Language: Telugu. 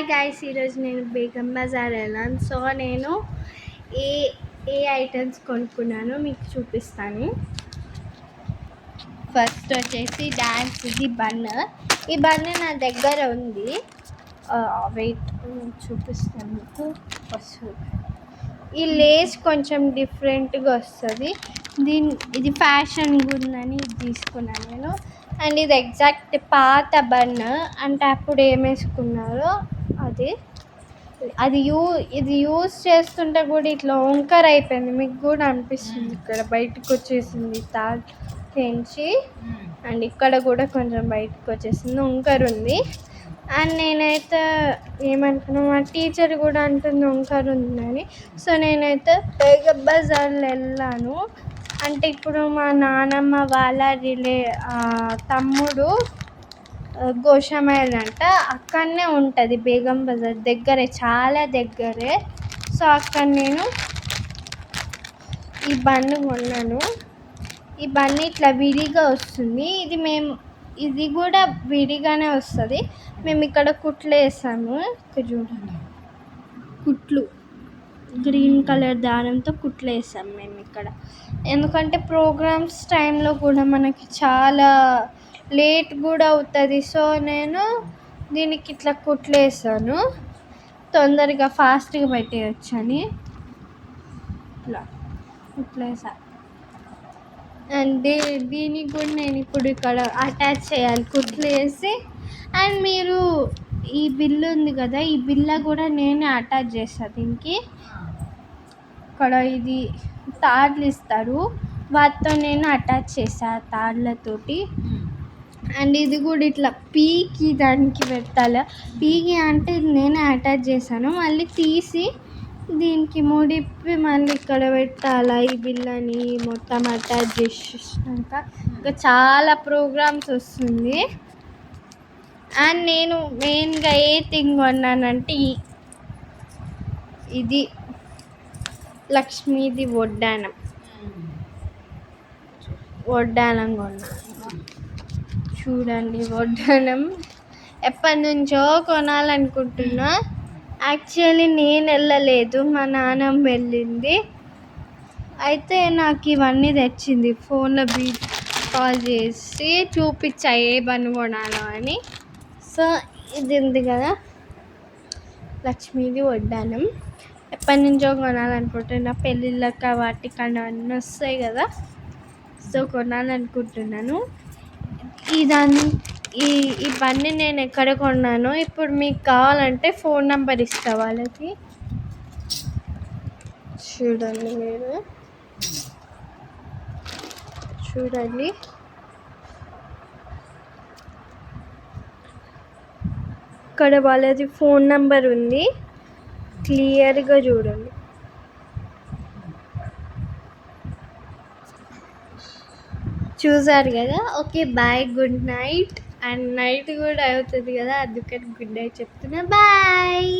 గైస్, ఈరోజు నేను బేగం బజార్ వెళ్ళాను. సో నేను ఏ ఏ ఐటమ్స్ కొనుక్కున్నానో మీకు చూపిస్తాను. ఫస్ట్ వచ్చేసి డాన్స్ ఇది బన్. ఈ బన్ నా దగ్గర ఉంది. వెయిట్ చూపిస్తాను మీకు. వస్తుంది ఈ లేస్ కొంచెం డిఫరెంట్గా వస్తుంది. ఇది ఫ్యాషన్గా ఉందని ఇది తీసుకున్నాను నేను. అండ్ ఇది ఎగ్జాక్ట్ పాత బన్, అంటే అప్పుడు ఏం వేసుకున్నారో ఇది యూజ్ చేస్తుంటే కూడా ఇట్లా వంకర అయిపోయింది. మీకు కూడా అనిపిస్తుంది, ఇక్కడ బయటకు వచ్చేసింది తాకించి. అండ్ ఇక్కడ కూడా కొంచెం బయటకు వచ్చేసింది, వంకర ఉంది. అండ్ నేనైతే ఏమనుకున్నా, మా టీచర్ కూడా అంటుంది వంకర ఉందని. సో నేనైతే బేగం బజార్లో వెళ్ళాను. అంటే ఇప్పుడు మా నానమ్మ వాళ్ళ తమ్ముడు గోషామైల్ అంట, అక్కడనే ఉంటుంది బేగం బజార్ దగ్గరే, చాలా దగ్గరే. సో అక్కడ నేను ఈ బన్ను కొన్నాను. ఈ బన్ను ఇట్లా విడిగా వస్తుంది. ఇది కూడా విడిగానే వస్తుంది. మేము ఇక్కడ కుట్లు వేసాము. ఇక్కడ చూడండి, కుట్లు గ్రీన్ కలర్ దారంతో కుట్లు వేసాము మేము ఇక్కడ. ఎందుకంటే ప్రోగ్రామ్స్ టైంలో కూడా మనకి చాలా లేట్ కూడా అవుతుంది. సో నేను దీనికి ఇట్లా కుట్లు వేసాను, తొందరగా ఫాస్ట్గా పెట్టేయచ్చని. ఇట్లా వేసాను. అండ్ దీనికి కూడా నేను ఇప్పుడు ఇక్కడ అటాచ్ చేయాలి కుట్లు వేసి. అండ్ మీరు ఈ బిల్లు ఉంది కదా, ఈ బిల్ల కూడా నేనే అటాచ్ చేస్తాను దీనికి. ఇక్కడ ఇది తాడులు ఇస్తారు, వాటితో నేను అటాచ్ చేస్తాను తాడులతోటి. అండ్ ఇది కూడా ఇట్లా పీకి దానికి పెట్టాలి. పీకి అంటే నేనే అటాచ్ చేశాను, మళ్ళీ తీసి దీనికి ముడిపి మళ్ళీ ఇక్కడ పెట్టాలి. ఈ బిల్లని మొత్తం అటాచ్ చేసినాక ఇంకా చాలా ప్రోగ్రామ్స్ వస్తుంది. అండ్ నేను మెయిన్గా ఏ థింగ్ కొన్నానంటే ఇది లక్ష్మీది వడ్డానం కొన్నాను. చూడండి, వడ్డానం ఎప్పటి నుంచో కొనాలనుకుంటున్నా. యాక్చువల్లీ నేను వెళ్ళలేదు, మా నాన్నమ్మ వెళ్ళింది. అయితే నాకు ఇవన్నీ తెచ్చింది. ఫోన్లో కాల్ చేసి చూపించా ఏ బన్ను కొనాలో అని. సో ఇది ఉంది కదా, లక్ష్మీది వడ్డానం. ఎప్పటి నుంచో కొనాలనుకుంటున్నా, పెళ్ళిళ్ళకి వాటికన్నా అన్నీ వస్తాయి కదా. సో కొనాలనుకుంటున్నాను. ఈ బన్ని నేను ఎక్కడ కొన్నాను, ఇప్పుడు మీకు కావాలంటే ఫోన్ నెంబర్ ఇస్తా వాళ్ళకి. చూడండి ఇక్కడ వాళ్ళది ఫోన్ నెంబర్ ఉంది, క్లియర్గా చూడండి. చూసారు కదా. Okay, bye, good night. And night కూడా అవుతుంది కదా, అందుకని గుడ్ నైట్ చెప్తున్నా. బాయ్.